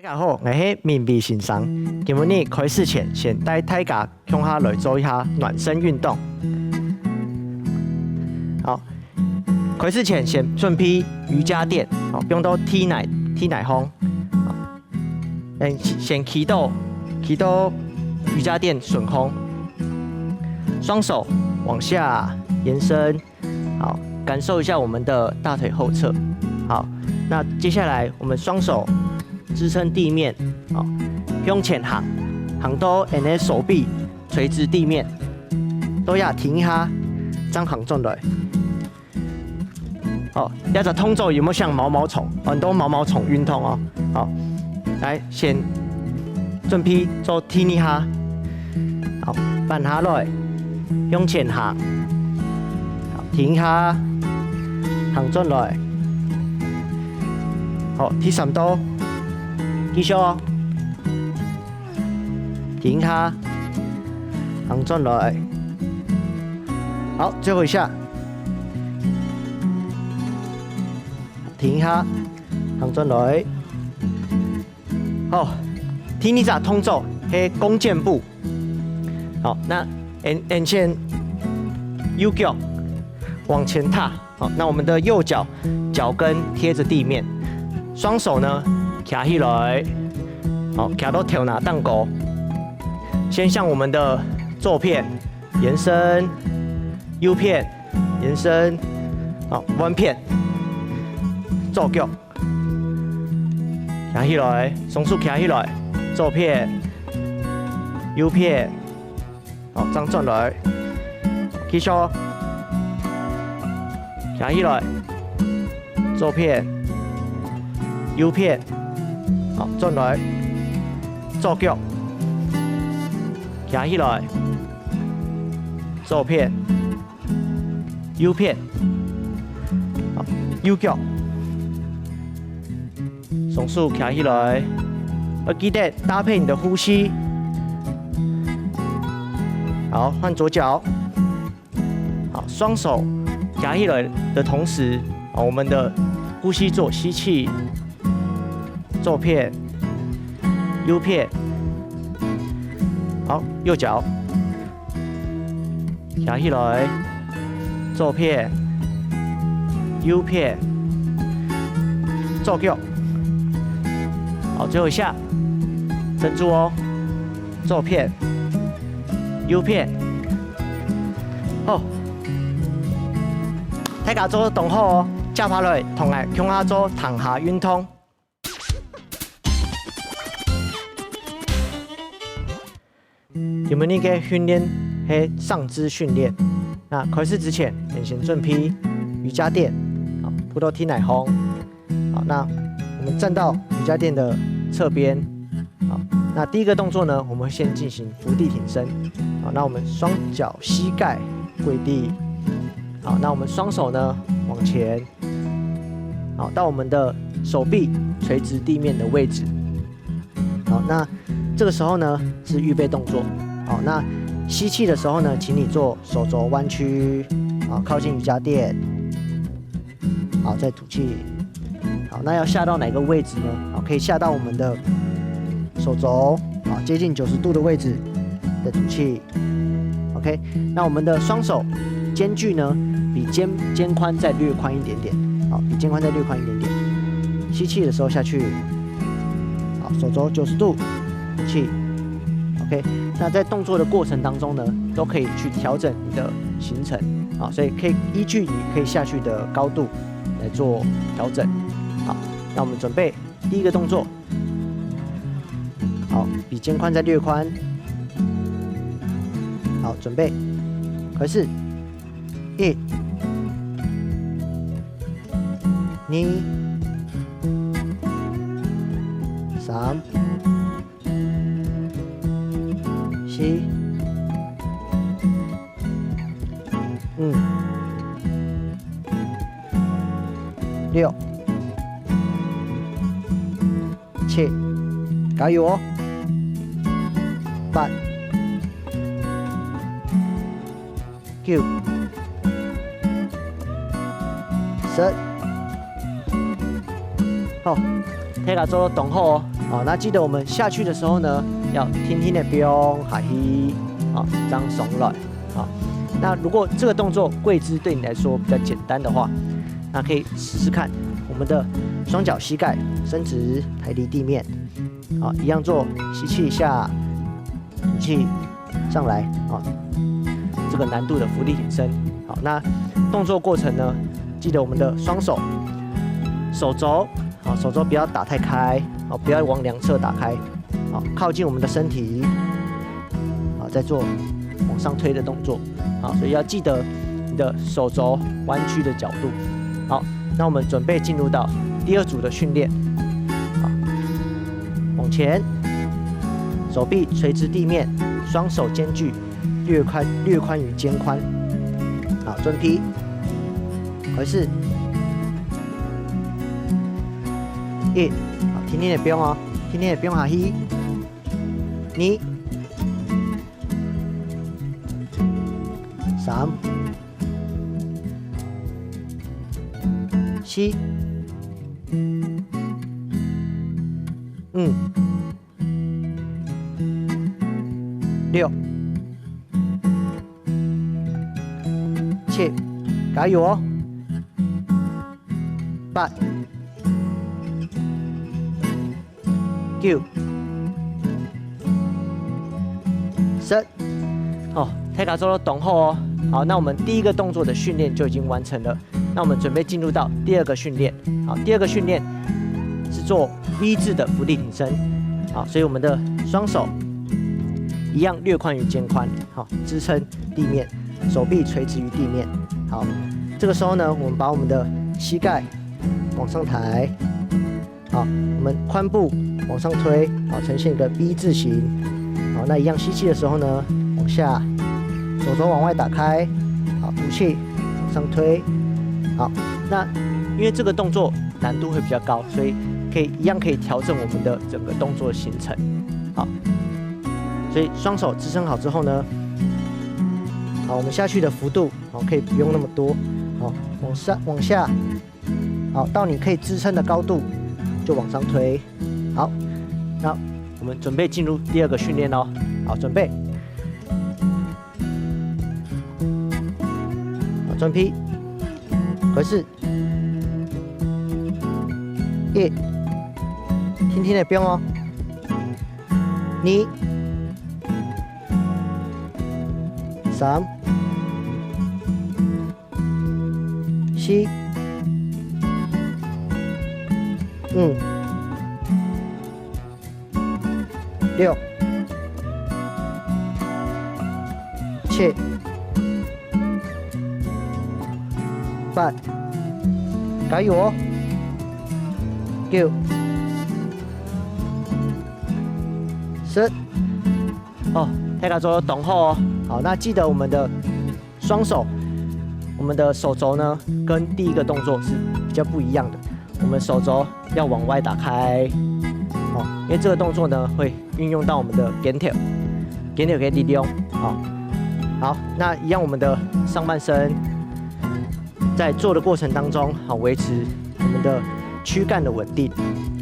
大家好，我是面壁先生。今日开始前，先带大家向下来做一下暖身运动。好，开始前先准备瑜伽垫，好，不用到踢奶风。先起到瑜伽垫顺空，双手往下延伸，好，感受一下我们的大腿后侧。好，那接下来我们双手支撑地面，好，向前行到你的手臂垂直地面，都要停一下，张行转来。好，要在动作有没有像毛毛虫？很多毛毛虫运动哦。好，来先准备做踢一下，好，翻下来，向前行，好，停一下，行转来。好，踢3度，繼續哦，停下，行轉來，好，最後一下，停下，行轉來，好，踢呢隻動作係弓箭步，好，那先右腳往前踏，好，那我們的右腳腳跟貼着地面。双手呢，卡起来，好，卡到跳拿蛋糕。先向我们的左片延伸，右片延伸，好，弯片，左脚，卡起来，双手卡起来，左片，右片，好，这样转来，继续，卡起来，左片。右片，好，轉來，左腳，行起來，左片，右片，好，右腳，雙手行起來，要記得搭配你的呼吸。好，換左腳，好，雙手行起來的同時，好，我們的呼吸做吸氣。左片，右片，好，右腳，行起來，左片，右片，左腳，好，最後一下，撐住哦，左片，右片，好，大家做動好哦，接下來同嚟向下做躺下運動。你们那个训练是上肢训练。那开始之前，先准备瑜伽垫，好，铺到踢奶风。好，那我们站到瑜伽垫的侧边。好，那第一个动作呢，我们会先进行伏地挺身。好，那我们双脚膝盖跪地。好，那我们双手呢往前，好，到我们的手臂垂直地面的位置。好，那这个时候呢是预备动作。好，那吸气的时候呢，请你做手肘弯曲，好，靠近瑜伽垫，好，再吐气。好，那要下到哪个位置呢？好，可以下到我们的手肘，好，接近90度的位置，再吐气。OK， 那我们的双手间距呢，比肩宽再略宽一点点，好，比肩宽再略宽一点点。吸气的时候下去，好，手肘90度，吐气。OK， 那在动作的过程当中呢，都可以去调整你的行程，好，所以可以依据你可以下去的高度来做调整。好，那我们准备第一个动作，好，比肩宽再略宽，好，准备，开始，1、2、3、4、5、6、7，加油哦！8、9、10，好，大家做动好哦。好，那记得我们下去的时候呢，要轻轻的不用哈嘿，好，张耸软，好。那如果这个动作跪姿对你来说比较简单的话，那可以试试看，我们的双脚膝盖伸直，抬离地面，好，一样做，吸气一下，吐气上来，好，这个难度的伏地挺身，好，那动作过程呢，记得我们的双手手肘，好，手肘不要打太开，好，不要往两侧打开，好，靠近我们的身体，好，再做往上推的动作，好，所以要记得你的手肘弯曲的角度。好，那我们准备进入到第二组的训练。好，往前，手臂垂直地面，双手间距略宽于肩宽。好，蹲劈，回式，一，好，轻轻的不用哦，轻轻的不用哈嘿，你。3、4、6、7，加油哦！8、9、10。哦，泰卡做了懂后哦。好，那我们第一个动作的训练就已经完成了。那我们准备进入到第二个训练。好，第二个训练是做 V 字的伏地挺身。好，所以我们的双手一样略宽于肩宽，好，支撑地面，手臂垂直于地面。好，这个时候呢，我们把我们的膝盖往上抬，好，我们髋部往上推，好，呈现一个 V 字形。好，那一样吸气的时候呢，往下。手肘往外打开，好，吐气，往上推，好。那因为这个动作难度会比较高，所以一样可以调整我们的整个动作行程，好。所以双手支撑好之后呢，好，我们下去的幅度，好，可以不用那么多，好，往下，好，到你可以支撑的高度就往上推，好。那我们准备进入第二个训练哦，好，准备。转劈，回式，一，轻轻的不用哦，2、3、4、5、6、7、8，加油哦！9、10。哦，泰卡做懂后哦。好，那记得我们的双手，我们的手肘呢，跟第一个动作是比较不一样的。我们手肘要往外打开，哦，因为这个动作呢会运用到我们的肩条可以利用。好，那一样我们的上半身。在做的过程当中，好，维持我们的躯干的稳定，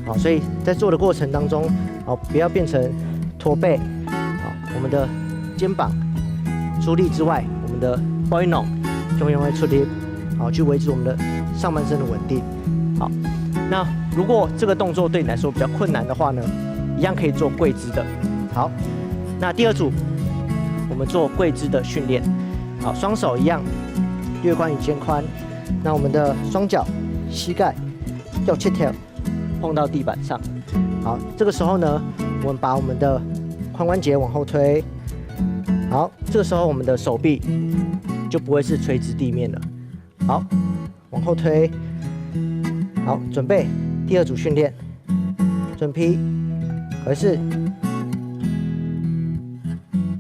好，所以在做的过程当中，好，不要变成驼背，好，我们的肩膀出力之外，我们的 body 就会出力，好，去维持我们的上半身的稳定，好，那如果这个动作对你来说比较困难的话呢，一样可以做跪姿的，好，那第二组我们做跪姿的训练，好，双手一样略宽于肩宽。那我们的双脚、膝盖要切条碰到地板上。好，这个时候呢，我们把我们的髋关节往后推。好，这个时候我们的手臂就不会是垂直地面了。好，往后推。好，准备第二组训练，准劈，回式，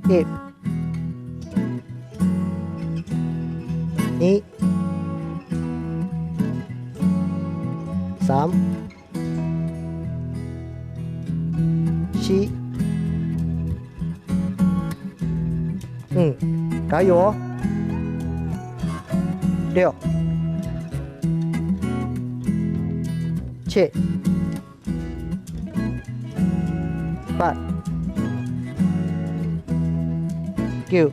一、2、3、4、加油哦！6、7、8、9、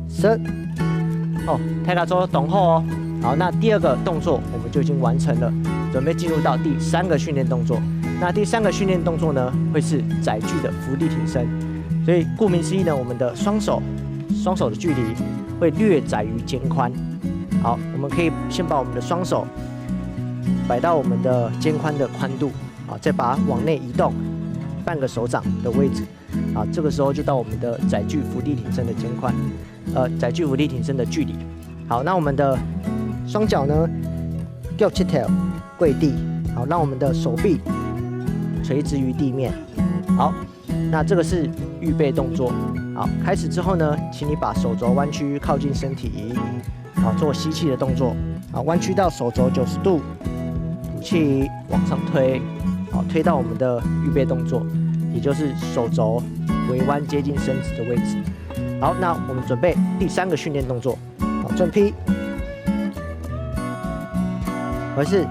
10。哦，泰达州懂后哦。好，那第2个动作我们就已经完成了，准备进入到第3个训练动作。那第3个训练动作呢，会是载具的伏地挺身。所以顾名思义呢，我们的双手的距离会略窄于肩宽。好，我们可以先把我们的双手摆到我们的肩宽的宽度，啊，再把它往内移动半个手掌的位置，啊，这个时候就到我们的载具伏地挺身的肩宽，载具伏地挺身的距离。好，那我们的双脚呢，脚七条跪地，好，让我们的手臂垂直于地面。好，那这个是预备动作。好，开始之后呢，请你把手肘弯曲靠近身体，好，做吸气的动作。好，弯曲到手肘90度，吐气往上推，好，推到我们的预备动作，也就是手肘微弯接近身子的位置。好，那我们准备第3个训练动作。好，正劈，回式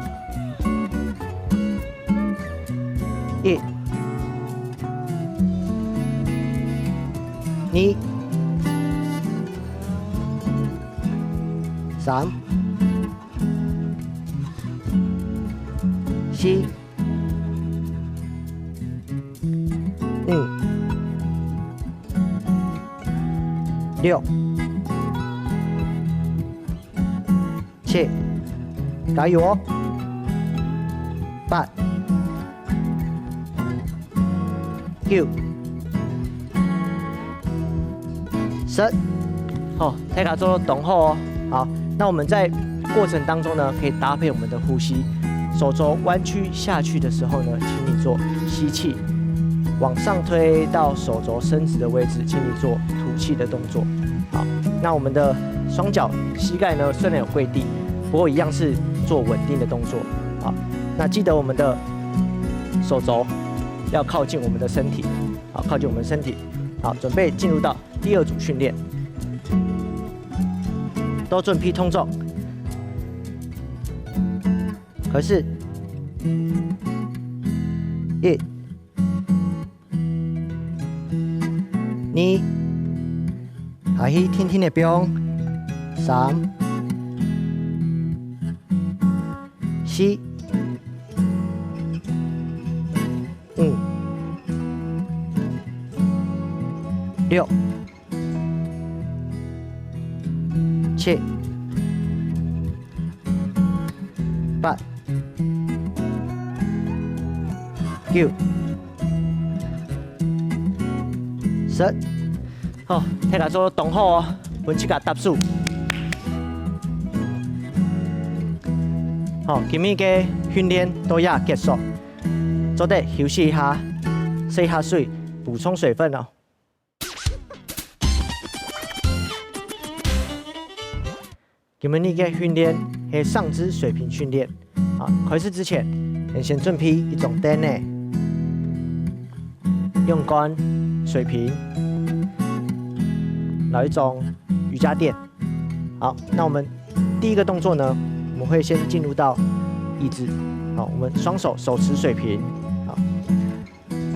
，1、2、3、4、5、6、7，加油哦！8、9、10。好，泰卡做懂后哦。好，那我们在过程当中呢，可以搭配我们的呼吸。手肘弯曲下去的时候呢，请你做吸气，往上推到手肘伸直的位置，请你做吐气的动作。好，那我们的双脚膝盖呢，虽然有跪地，不过一样是做稳定的动作。好，那记得我们的手肘要靠近我们的身体，好，靠近我们身体。好，准备进入到第2组训练，都准劈通重。可是1、2，下去轻轻的飙，3、4、5、6、7、8、9、10。好，大家做动好哦，阮即个答数。好，今日嘅训练都要结束，做得休息一下，洗一下水，补充水分哦。今日嘅训练係上肢水平训练。啊，開始之前，你先準備一種墊呢，用杆水平，然後一種瑜伽墊。好，那我們第1個動作呢，我們會先進入到椅子。好，我們雙手手持水平，好，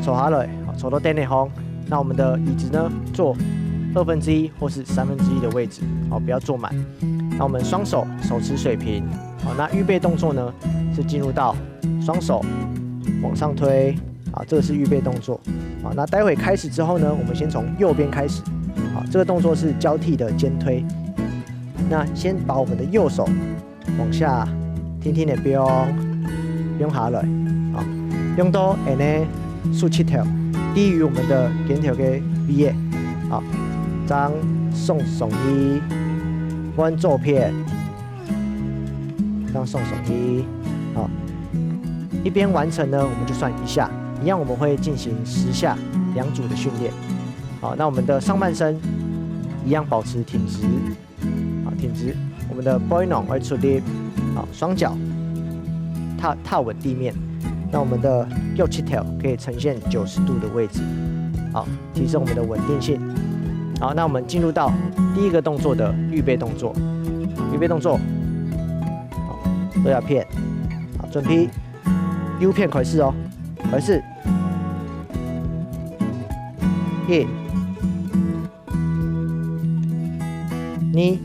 坐下來，好，坐到墊內方。那我們的椅子呢，坐1/2或是1/3的位置，好，不要坐滿。那我們雙手手持水平。好，那預備動作呢是進入到雙手往上推，好，這個是預備動作。好，那待會開始之後呢，我們先從右邊開始。好，這個動作是交替的肩推。那先把我們的右手往下輕輕的飆下來，好，飆到安尼17條，低於我們的肩條嘅尾嘅。好，將送衣，彎左片。讓送手一，好，一邊完成呢，我們就算1下，一樣我們會進行10下2組的訓練。好，那我們的上半身一樣保持挺直，好，挺直，我們的 boy non 會出力，好，雙腳踏穩地面，那我們的右七條可以呈現90度的位置，好，提升我們的穩定性。好，那我們進入到第1個動作的預備動作，預備動作。都要片，好，準備右片開始哦。开始，一、二、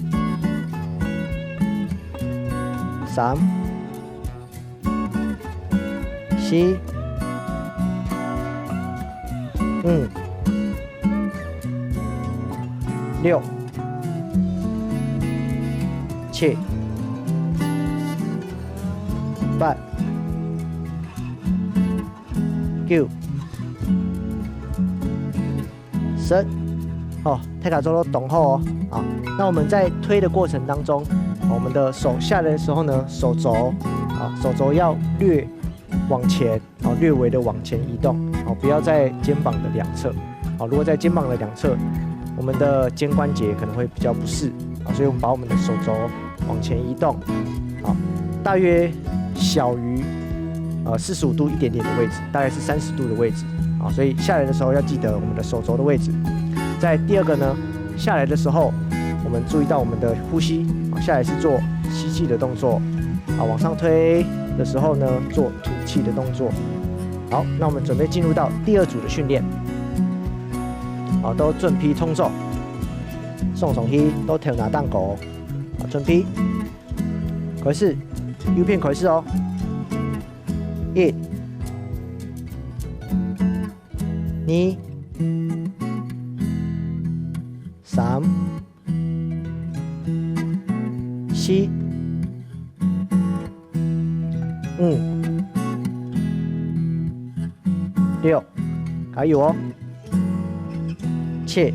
三、四、五、六、七、八、九、10。哦，太卡做都懂后哦。好，那我们在推的过程当中，我们的手下来的时候呢，手肘要略往前，略微的往前移动，不要在肩膀的两侧。如果在肩膀的两侧，我们的肩关节可能会比较不适，所以我们把我们的手肘往前移动，大约小于45度一点点的位置，大概是30度的位置，所以下来的时候要记得我们的手肘的位置。在第二个呢，下来的时候，我们注意到我们的呼吸，下来是做吸气的动作，往上推的时候呢，做吐气的动作。好，那我们准备进入到第二组的训练，都准批通做，送上去都调拿蛋狗，准批，开始，右片开始哦，一、二、三、四、五、六，还有哦，七、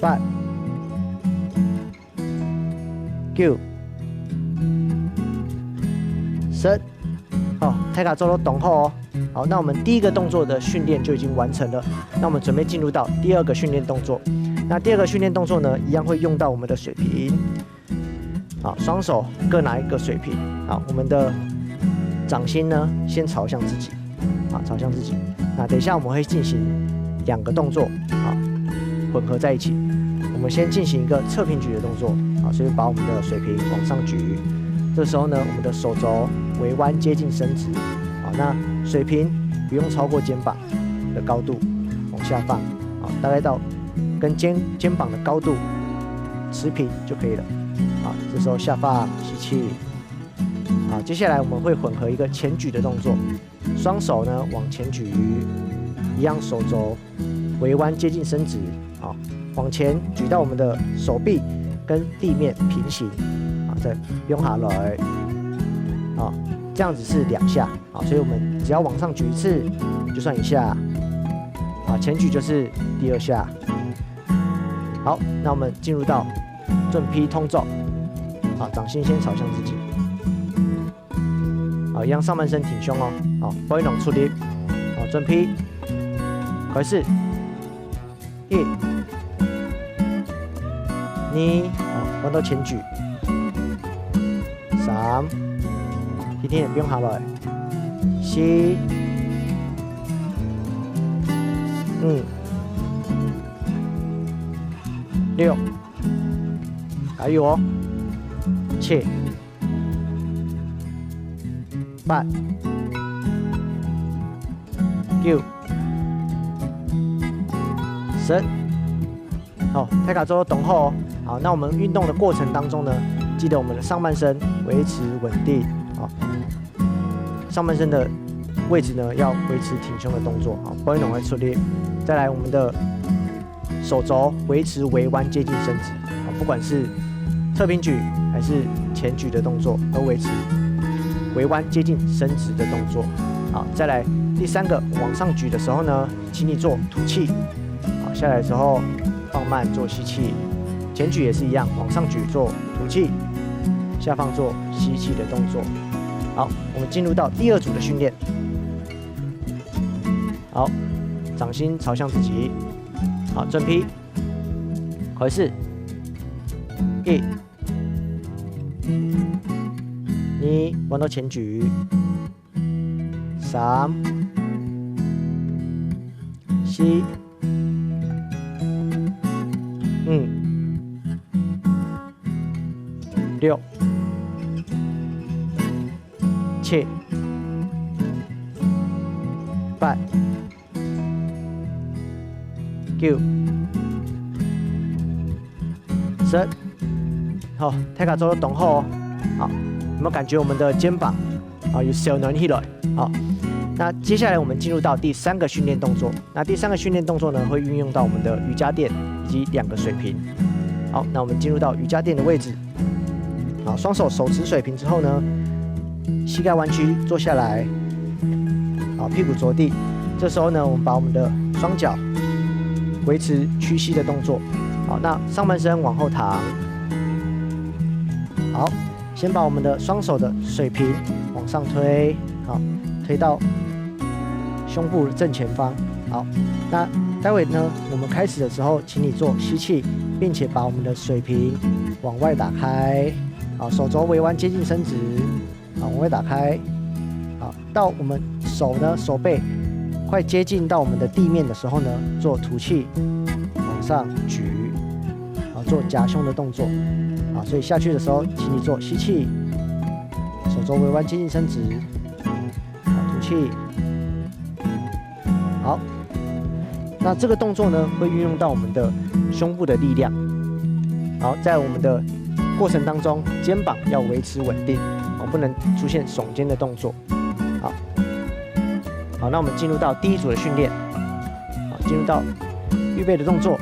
八、九、10。好，太卡做都懂后哦。好，那我们第一个动作的训练就已经完成了。那我们准备进入到第二个训练动作。那第二个训练动作呢，一样会用到我们的水瓶。好，双手各拿一个水瓶。好，我们的掌心呢，先朝向自己。好，朝向自己。那等一下我们会进行2个动作，好，混合在一起。我们先进行一个侧平举的动作。好，所以把我们的水瓶往上举。这时候呢，我们的手肘微弯接近伸直。好，那水平不用超过肩膀的高度，往下放，好，大概到跟肩膀的高度持平就可以了。好，这时候下放吸气。好，接下来我们会混合一个前举的动作，双手呢往前举，一样手肘微弯接近伸直，好，往前举到我们的手臂跟地面平行，好，再用下来，好。这样子是2下，好，所以我们只要往上举一次就算1下，好，前举就是第2下。好，那我们进入到正批通做，好，掌心先朝向自己，好，一样上半身挺胸哦，好，背拢出力，好，正批，开始，一、2，好，弯到前举，3。今天也不用下来，4、5、6，还有哦，7、8、9、10。好，太卡做懂后哦。好，那我们运动的过程当中呢，记得我们的上半身维持稳定。好，上半身的位置呢要维持挺胸的动作，好，不会弄来出力。再来，我们的手肘维持微弯接近伸直，好，不管是侧平举还是前举的动作，都维持微弯接近伸直的动作。好，再来第3个，往上举的时候呢，请你做吐气，好，下来的时候放慢做吸气。前举也是一样，往上举做吐气，下放做吸气的动作。好，我们进入到第2组的训练。好，掌心朝向自己。好，正劈。开始。1、2，弯到前举。3、4、5、6、7、8、9、10。好，大家做得动好哦。好，有没有感觉我们的肩膀有小暖起来？好，那接下来我们进入到第3个训练动作。那第3个训练动作呢，会运用到我们的瑜伽垫以及2个水瓶。好，那我们进入到瑜伽垫的位置。好，双手手持水瓶之后呢，膝盖弯曲坐下来，好，屁股着地。这时候呢，我们把我们的双脚维持屈膝的动作。好，那上半身往后躺。好，先把我们的双手的水瓶往上推，好，推到胸部正前方。好，那待会呢，我们开始的时候，请你做吸气，并且把我们的水瓶往外打开。好，手肘微弯接近伸直，好，往外打开。好，到我们手背快接近到我们的地面的时候呢，做吐气，往上举，好，做夹胸的动作。好，所以下去的时候，请你做吸气，手肘微弯接近伸直，好，吐气。好，那这个动作呢，会运用到我们的胸部的力量。好，在我们的过程当中，肩膀要维持稳定，不能出现耸肩的动作。好，那我们进入到第1组的训练。好，进入到预备的动作。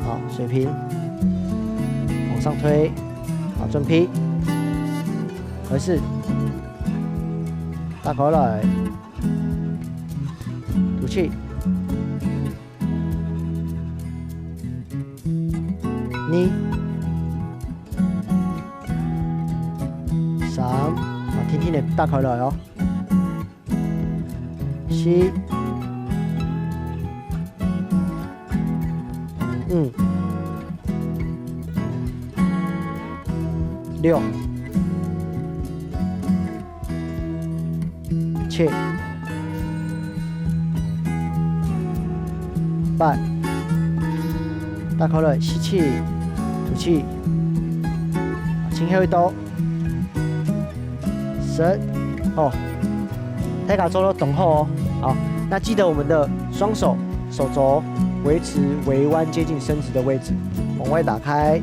好，水平往上推，好，正劈，合适，大口来，吐气，2、3，好，轻轻的大口来哦，4、5、6、7、8，大口来吸气，吐气，轻后一刀，10。哦，大家做到动好哦。好，那记得我们的双手手肘维持微弯接近伸直的位置，往外打开。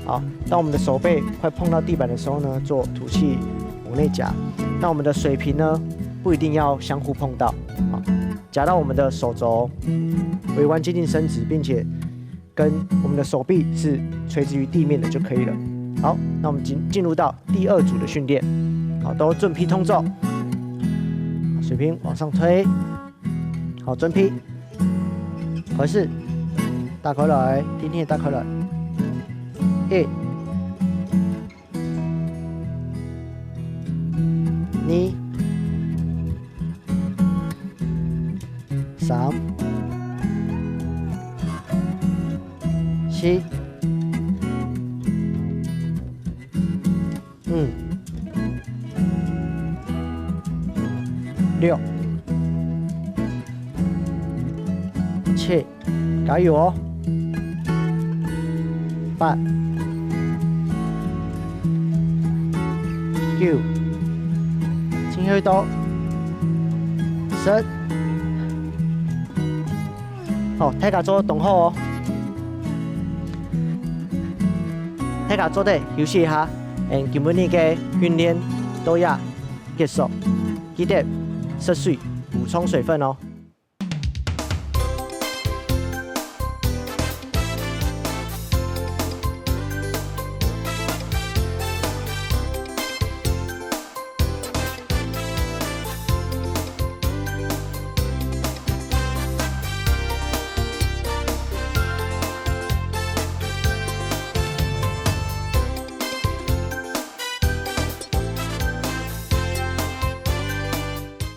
好，当我们的手背快碰到地板的时候呢，做吐气往内夹。那我们的水平呢，不一定要相互碰到，好，夹到我们的手肘微弯接近伸直，并且跟我们的手臂是垂直于地面的就可以了。好，那我们进入到第2组的训练。好，都正劈通奏，水平往上推，好，正劈，合适，大口来，今天大口来，1、2、3、4、5、6、7，加油哦！8、9，轻后刀，10。好，大家做动好哦。大家做得休息一下，今日嘅训练都要结束，记得喝水，补充水分哦。